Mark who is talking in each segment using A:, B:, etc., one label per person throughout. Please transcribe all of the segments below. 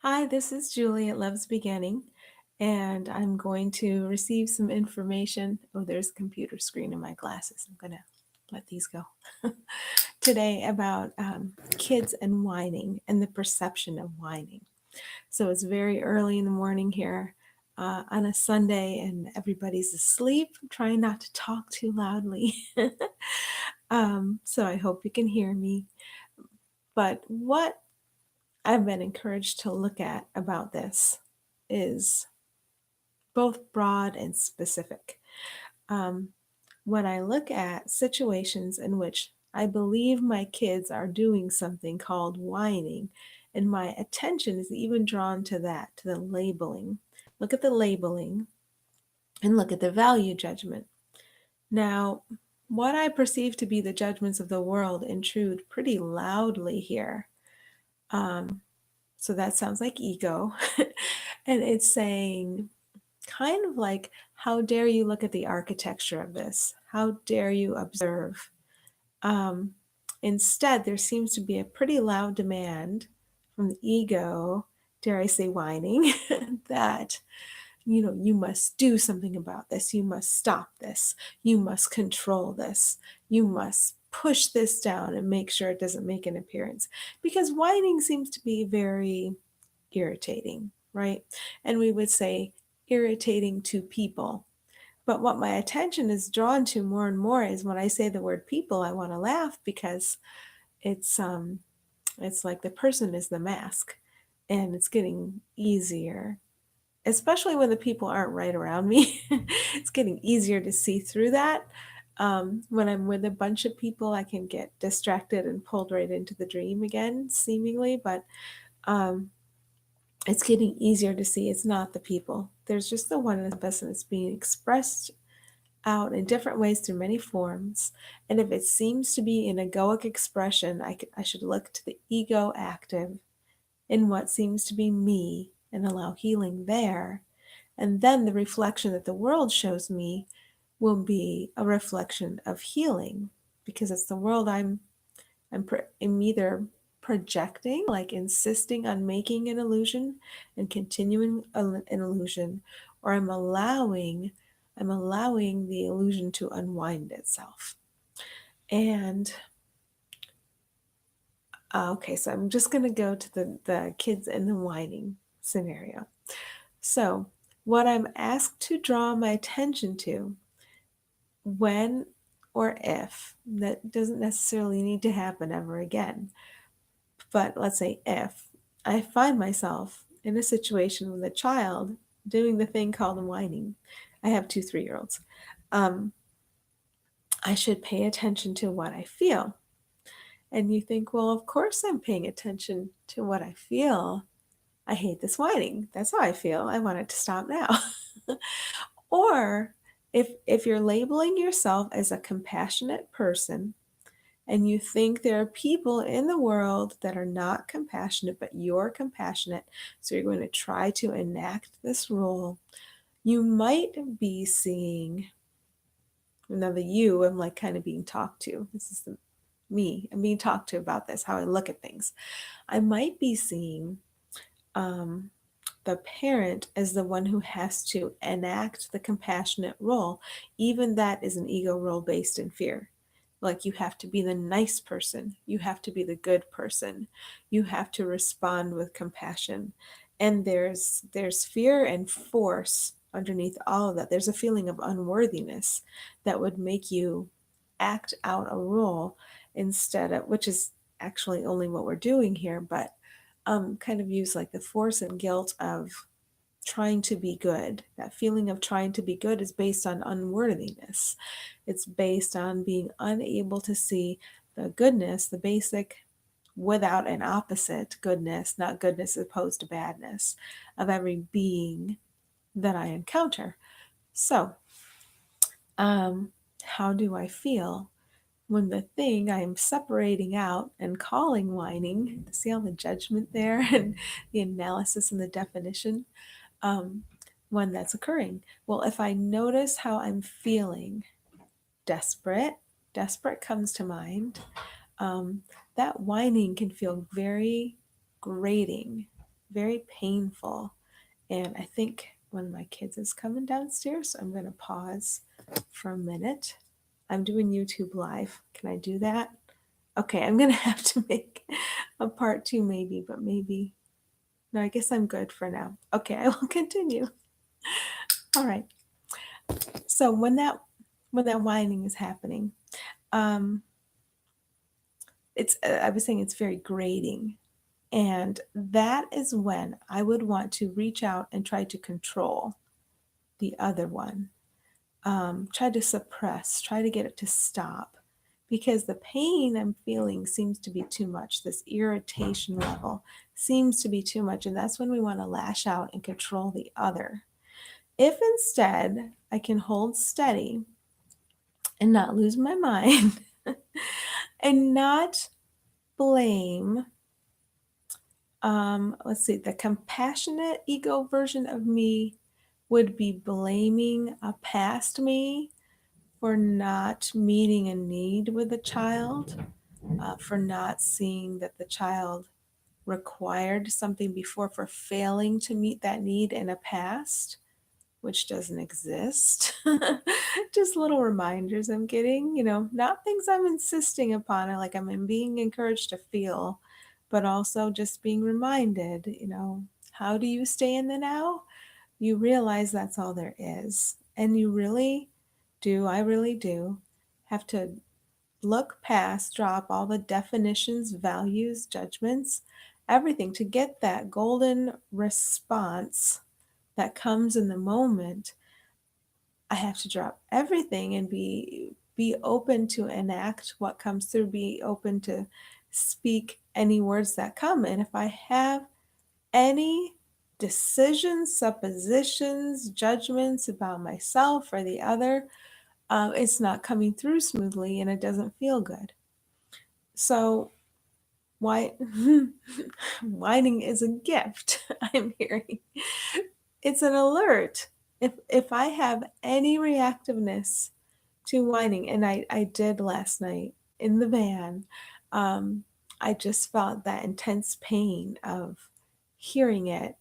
A: Hi, this is Julie at Love's Beginning, and I'm going to receive some information. Oh, there's a computer screen in my glasses. I'm going to let these go. Today about kids and whining and the perception of whining. So it's very early in the morning here on a Sunday, and everybody's asleep. I'm trying not to talk too loudly. So I hope you can hear me. But what I've been encouraged to look at about this is both broad and specific. Um, when I look at situations in which I believe my kids are doing something called whining, and my attention is even drawn to that, to the labeling. Look at the labeling and look at the value judgment. Now, what I perceive to be the judgments of the world intrude pretty loudly here. Um, so that sounds like ego. And it's saying, kind of like, how dare you look at the architecture of this? How dare you observe? Um, Instead, there seems to be a pretty loud demand from the ego, dare I say whining, that, you must do something about this. You must stop this. You must control this. You must push this down and make sure it doesn't make an appearance. Because whining seems to be very irritating, right? And we would say irritating to people. But what my attention is drawn to more and more is when I say the word people, I want to laugh because it's it's like the person is the mask, and it's getting easier, especially when the people aren't right around me. It's getting easier to see through that. When I'm with a bunch of people, I can get distracted and pulled right into the dream again, seemingly, but um, it's getting easier to see it's not the people. There's just the one of us, and it's being expressed out in different ways through many forms. And if it seems to be an egoic expression, I should look to the ego active in what seems to be me and allow healing there. And then the reflection that the world shows me will be a reflection of healing, because it's the world I'm either projecting, like insisting on making an illusion and continuing an illusion, or I'm allowing the illusion to unwind itself. And okay, so I'm just going to go to the kids and the whining scenario. So, what I'm asked to draw my attention to, when or if, that doesn't necessarily need to happen ever again, but let's say if I find myself in a situation with a child doing the thing called whining, I have two 3-year-olds. Um, I should pay attention to what I feel. And you think, well, of course I'm paying attention to what I feel. I hate this whining. That's how I feel. I want it to stop now. Or if you're labeling yourself as a compassionate person, and you think there are people in the world that are not compassionate, but you're compassionate, so you're going to try to enact this rule, you might be seeing, now the you, I'm like kind of being talked to. This is me. I'm being talked to about this, how I look at things. I might be seeing um, the parent as the one who has to enact the compassionate role. Even that is an ego role based in fear. Like, you have to be the nice person, you have to be the good person, you have to respond with compassion. And there's fear and force underneath all of that. There's a feeling of unworthiness that would make you act out a role, instead of, which is actually only what we're doing here, but kind of use like the force and guilt of trying to be good. That feeling of trying to be good is based on unworthiness. It's based on being unable to see the goodness, the basic, without an opposite goodness, not goodness opposed to badness, of every being that I encounter. So, how do I feel when the thing I am separating out and calling whining? See all the judgment there and the analysis and the definition? um, when that's occurring. Well, if I notice how I'm feeling, desperate, desperate comes to mind. Um, that whining can feel very grating. very painful. And I think one of my kids is coming downstairs, so I'm going to pause for a minute. I'm doing YouTube Live. Can I do that? Okay, I'm going to have to make a part two maybe, but maybe. No, I guess I'm good for now. Okay, I will continue. All right. So when that whining is happening, um, it's I was saying it's very grating. And that is when I would want to reach out and try to control the other one, try to suppress, try to get it to stop, because the pain I'm feeling seems to be too much. This irritation level seems to be too much. And that's when we want to lash out and control the other. If instead I can hold steady and not lose my mind and not blame, let's see, the compassionate ego version of me would be blaming a past me for not meeting a need with a child, for not seeing that the child required something before, for failing to meet that need in a past, which doesn't exist. Just little reminders I'm getting, not things I'm insisting upon, like I'm being encouraged to feel, but also just being reminded, how do you stay in the now? You realize that's all there is. And you really do, I really do, have to look past, drop all the definitions, values, judgments, everything to get that golden response that comes in the moment. I have to drop everything and be open to enact what comes through, be open to speak any words that come. And if I have any decisions, suppositions, judgments about myself or the other, it's not coming through smoothly and it doesn't feel good. So why whining is a gift. I'm hearing it's an alert. If I have any reactiveness to whining, and I did last night in the van, um, I just felt that intense pain of hearing it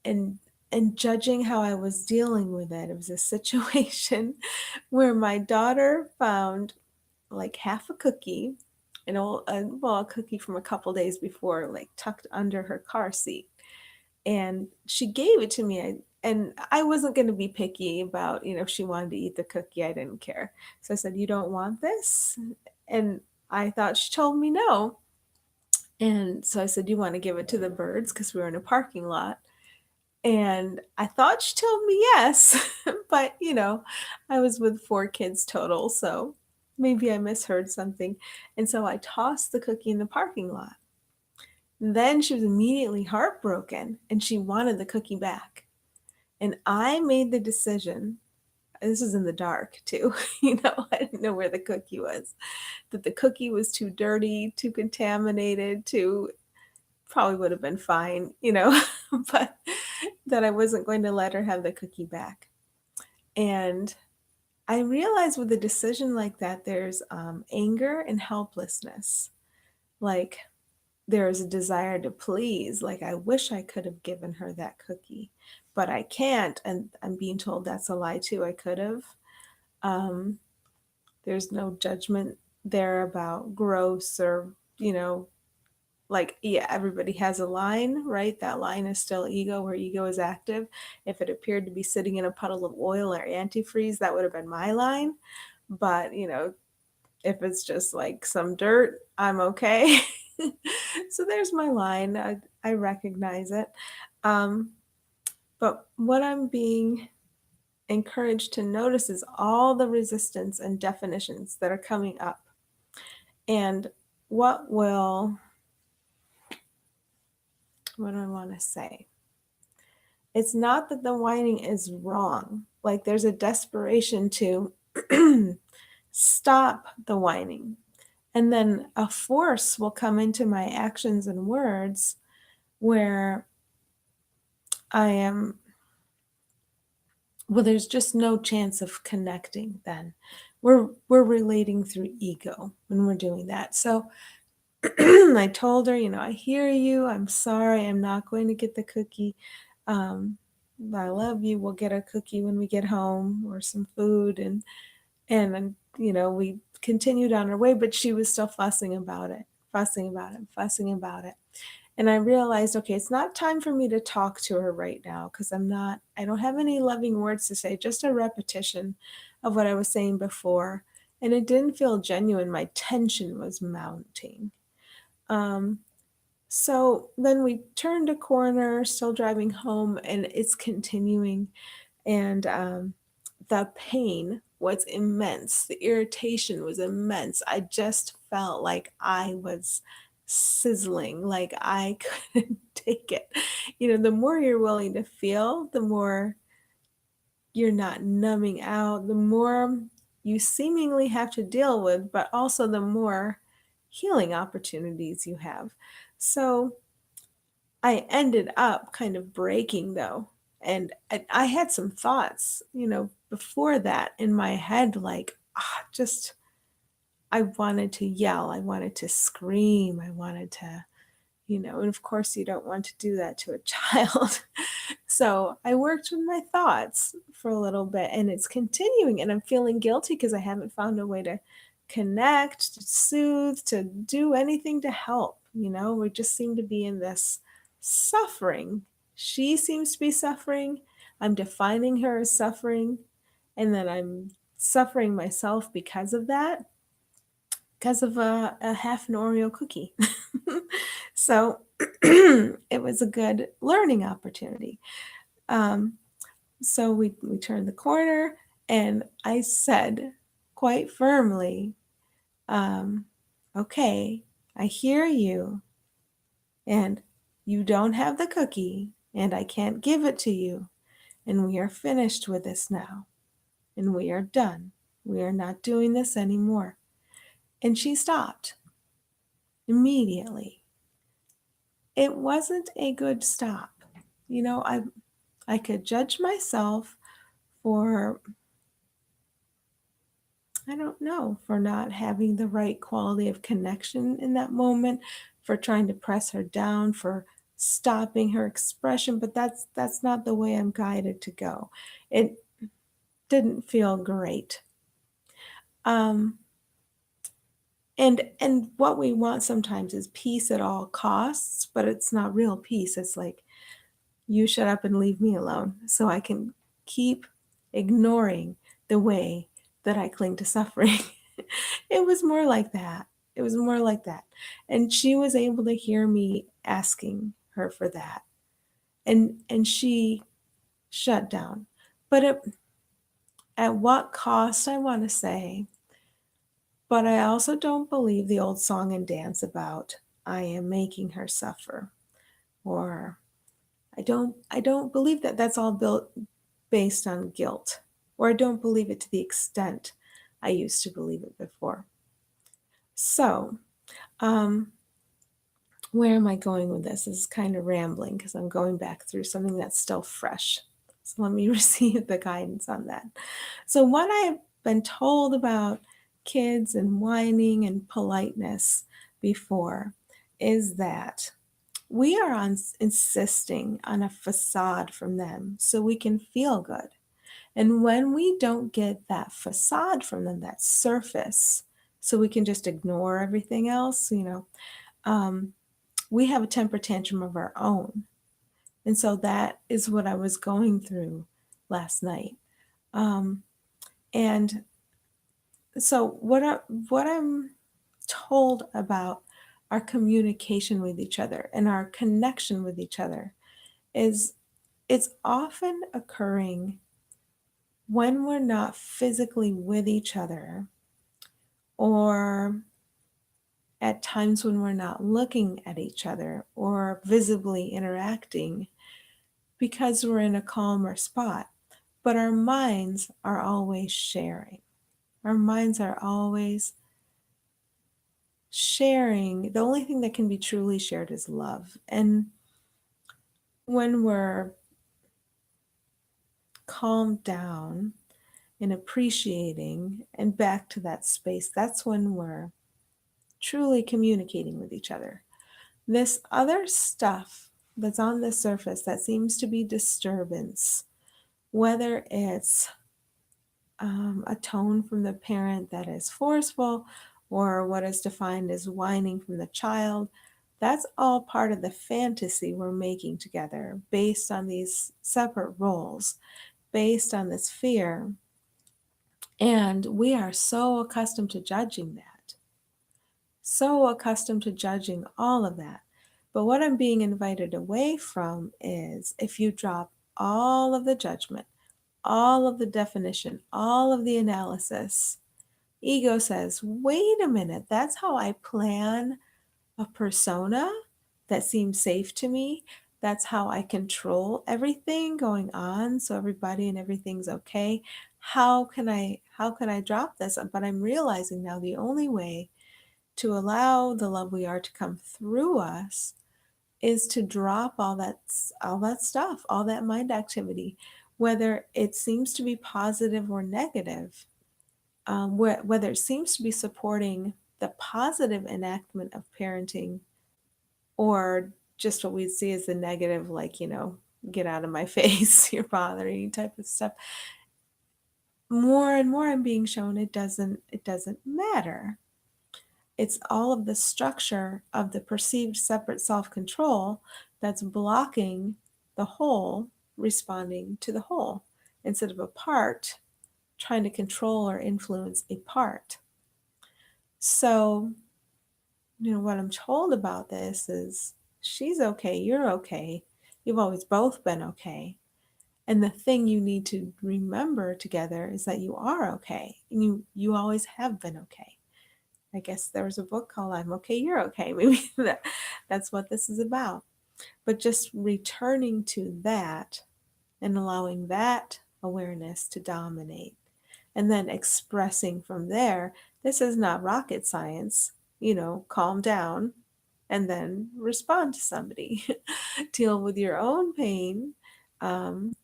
A: and judging how I was dealing with it. It was a situation where my daughter found like half a cookie, a cookie from a couple days before, like tucked under her car seat, and she gave it to me. And I wasn't going to be picky about, if she wanted to eat the cookie, I didn't care. So I said, "You don't want this?" And I thought she told me no. And so I said, "You want to give it to the birds?" Because we were in a parking lot. And I thought she told me yes, but I was with 4 kids total, so maybe I misheard something. And so I tossed the cookie in the parking lot. Then she was immediately heartbroken and she wanted the cookie back. And I made the decision, this is in the dark too, I didn't know where the cookie was, that the cookie was too dirty, too contaminated, probably would have been fine, but that I wasn't going to let her have the cookie back. And I realized with a decision like that, there's anger and helplessness. Like there's a desire to please. Like I wish I could have given her that cookie, but I can't. And I'm being told that's a lie too. I could have. There's no judgment there about gross or, like, yeah, everybody has a line, right? That line is still ego, where ego is active. If it appeared to be sitting in a puddle of oil or antifreeze, that would have been my line. But, if it's just like some dirt, I'm okay. So there's my line. I recognize it. But what I'm being encouraged to notice is all the resistance and definitions that are coming up. And what do I want to say? It's not that the whining is wrong. Like there's a desperation to stop the whining. And then a force will come into my actions and words where there's just no chance of connecting then. We're relating through ego when we're doing that. So I told her, I hear you. I'm sorry. I'm not going to get the cookie. Um, I love you. We'll get a cookie when we get home or some food. And we continued on our way, but she was still fussing about it, fussing about it, fussing about it. And I realized, okay, it's not time for me to talk to her right now because I don't have any loving words to say, just a repetition of what I was saying before. And it didn't feel genuine. My tension was mounting. Um, so then we turned a corner, still driving home, and it's continuing. And the pain was immense. The irritation was immense. I just felt like I was sizzling, like I couldn't take it. The more you're willing to feel, the more you're not numbing out, the more you seemingly have to deal with, but also the more healing opportunities you have. So I ended up kind of breaking though. And I had some thoughts, before that in my head, like, just, I wanted to yell, I wanted to scream, I wanted to, and of course you don't want to do that to a child. So I worked with my thoughts for a little bit and it's continuing and I'm feeling guilty because I haven't found a way to connect, to soothe, to do anything to help. We just seem to be in this suffering. She seems to be suffering. I'm defining her as suffering. And then I'm suffering myself because of that, because of a half an Oreo cookie. So it was a good learning opportunity. Um, so we turned the corner and I said quite firmly, okay, I hear you and you don't have the cookie and I can't give it to you. And we are finished with this now. And we are done. We are not doing this anymore. And she stopped immediately. It wasn't a good stop. I could judge myself for, I don't know, for not having the right quality of connection in that moment, for trying to press her down, for stopping her expression, but that's not the way I'm guided to go. It didn't feel great. And what we want sometimes is peace at all costs, but it's not real peace. It's like, you shut up and leave me alone so I can keep ignoring the way that I cling to suffering. It was more like that. It was more like that. And she was able to hear me asking her for that. And she shut down. But at what cost, I want to say. But I also don't believe the old song and dance about I am making her suffer, or I don't believe that that's all built based on guilt, or I don't believe it to the extent I used to believe it before. So, where am I going with this? This is kind of rambling because I'm going back through something that's still fresh. So let me receive the guidance on that. So what I've been told about kids and whining and politeness before is that we are insisting on a facade from them so we can feel good. And when we don't get that facade from them, that surface, so we can just ignore everything else, we have a temper tantrum of our own. And so that is what I was going through last night. And so what I'm told about our communication with each other and our connection with each other is it's often occurring when we're not physically with each other, or at times when we're not looking at each other or visibly interacting, because we're in a calmer spot. But our minds are always sharing. Our minds are always sharing. The only thing that can be truly shared is love. And when we're calmed down and appreciating and back to that space, that's when we're truly communicating with each other. This other stuff that's on the surface that seems to be disturbance, whether it's a tone from the parent that is forceful or what is defined as whining from the child, that's all part of the fantasy we're making together based on these separate roles, based on this fear. And we are so accustomed to judging that, so accustomed to judging all of that. But what I'm being invited away from is if you drop all of the judgment, all of the definition, all of the analysis, ego says, wait a minute, that's how I plan a persona that seems safe to me. That's how I control everything going on so everybody and everything's okay. How can I drop this? But I'm realizing now the only way to allow the love we are to come through us is to drop all that stuff, all that mind activity, whether it seems to be positive or negative, whether it seems to be supporting the positive enactment of parenting or just what we see as the negative, like, get out of my face, you're bothering, type of stuff. More and more I'm being shown it doesn't matter. It's all of the structure of the perceived separate self-control that's blocking the whole responding to the whole, instead of a part trying to control or influence a part. So, what I'm told about this is she's okay, you're okay, you've always both been okay. And the thing you need to remember together is that you are okay, and you always have been okay. I guess there was a book called I'm Okay, You're Okay. Maybe that's what this is about. But just returning to that and allowing that awareness to dominate, and then expressing from there. This is not rocket science. Calm down and then respond to somebody. Deal with your own pain, um,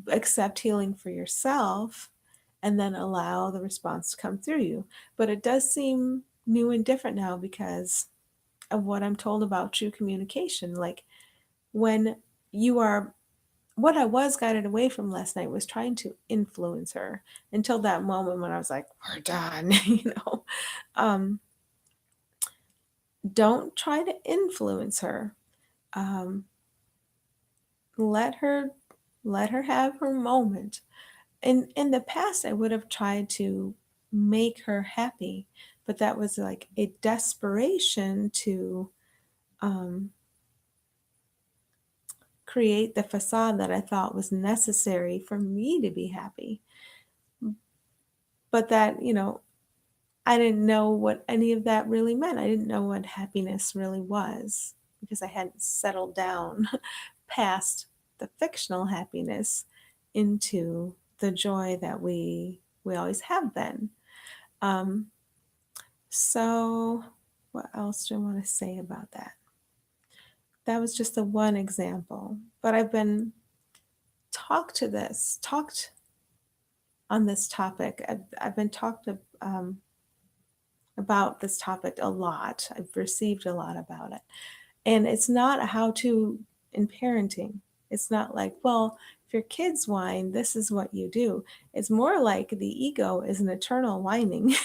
A: accept healing for yourself, and then allow the response to come through you. But it does seem new and different now because of what I'm told about true communication. Like, when you are, what I was guided away from last night was trying to influence her until that moment when I was like, we're done. Um, don't try to influence her. Um, let her have her moment. In the past, I would have tried to make her happy, but that was like a desperation to um, create the facade that I thought was necessary for me to be happy. But that, I didn't know what any of that really meant. I didn't know what happiness really was because I hadn't settled down past the fictional happiness into the joy that we always have been. Um, so what else do I want to say about that? That was just the one example, but I've been talked on this topic. I've been talked about this topic a lot. I've received a lot about it. And it's not a how to in parenting. It's not like, well, if your kids whine, this is what you do. It's more like the ego is an eternal whining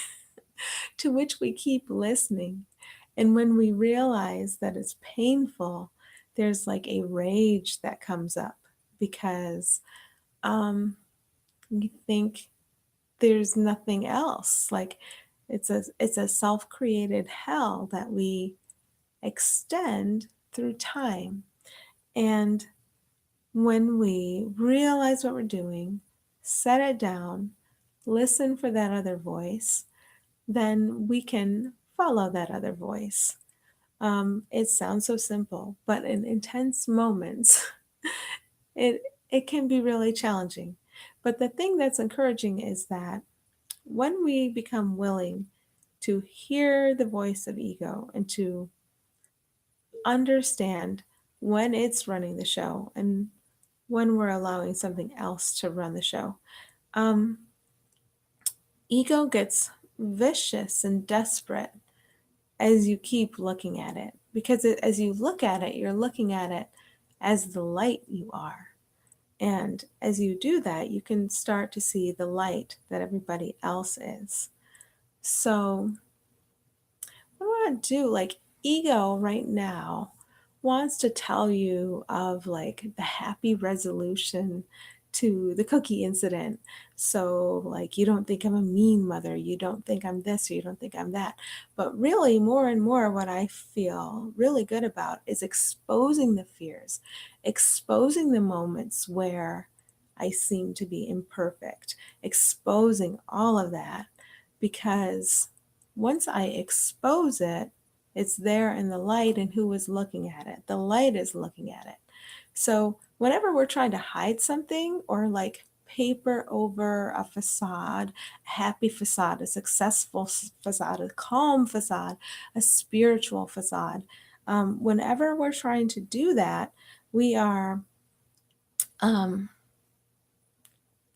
A: to which we keep listening. And when we realize that it's painful, there's like a rage that comes up because you think there's nothing else. Like, it's a self-created hell that we extend through time. And when we realize what we're doing, set it down, listen for that other voice, then we can follow that other voice. It sounds so simple, but in intense moments, it it can be really challenging. But the thing that's encouraging is that when we become willing to hear the voice of ego and to understand when it's running the show and when we're allowing something else to run the show, um, ego gets vicious and desperate as you keep looking at it. Because as you look at it, you're looking at it as the light you are. And as you do that, you can start to see the light that everybody else is. So, what I want to do, like, ego right now wants to tell you of like the happy resolution to the cookie incident. So, like, you don't think I'm a mean mother, you don't think I'm this, or you don't think I'm that. But really, more and more, what I feel really good about is exposing the fears, exposing the moments where I seem to be imperfect, exposing all of that, because once I expose it, it's there in the light, and who is looking at it? The light is looking at it. So whenever we're trying to hide something or like paper over a facade, a happy facade, a successful facade, a calm facade, a spiritual facade, whenever we're trying to do that, we are um,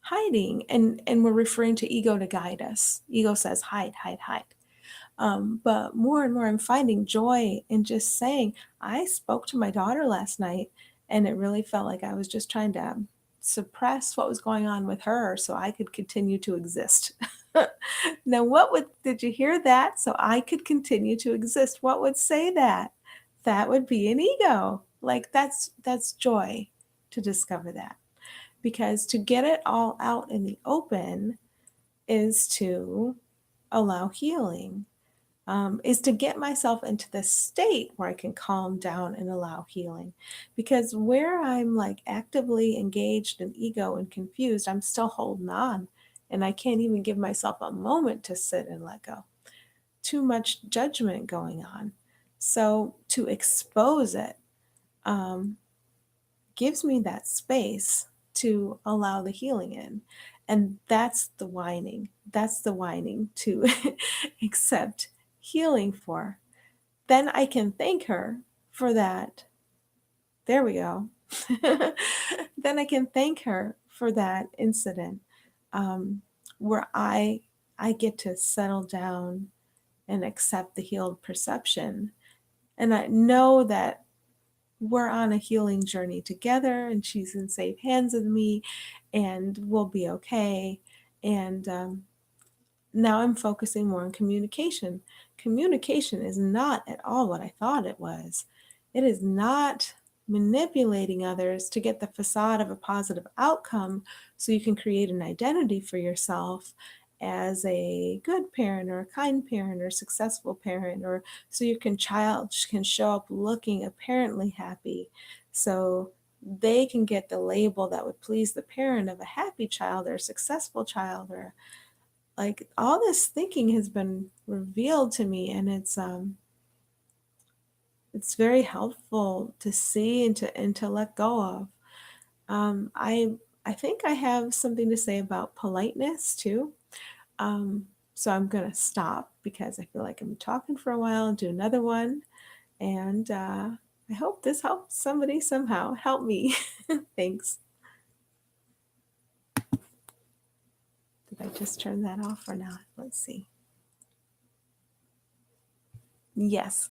A: hiding, and we're referring to ego to guide us. Ego says hide, hide, hide. But more and more, I'm finding joy in just saying, I spoke to my daughter last night, and it really felt like I was just trying to suppress what was going on with her so I could continue to exist. Now, did you hear that? So I could continue to exist. What would say that? That would be an ego. Like that's joy to discover that. Because to get it all out in the open is to allow healing, is to get myself into this state where I can calm down and allow healing. Because where I'm like actively engaged in ego and confused, I'm still holding on, and I can't even give myself a moment to sit and let go. Too much judgment going on. So to expose it, um, gives me that space to allow the healing in. And that's the whining. That's the whining to accept healing for. Then I can thank her for that. There we go. Then I can thank her for that incident, where I get to settle down and accept the healed perception. And I know that we're on a healing journey together, and she's in safe hands with me, and we'll be okay. And now I'm focusing more on communication. Communication is not at all what I thought it was. It is not manipulating others to get the facade of a positive outcome so you can create an identity for yourself as a good parent or a kind parent or a successful parent, or so your child can show up looking apparently happy, so they can get the label that would please the parent of a happy child or a successful child. Or like, all this thinking has been revealed to me, and it's very helpful to see and to let go of. I think I have something to say about politeness too. So I'm gonna stop because I feel like I'm talking for a while and do another one. And I hope this helps somebody somehow. Help me. Thanks. Did I just turn that off or not? Let's see. Yes.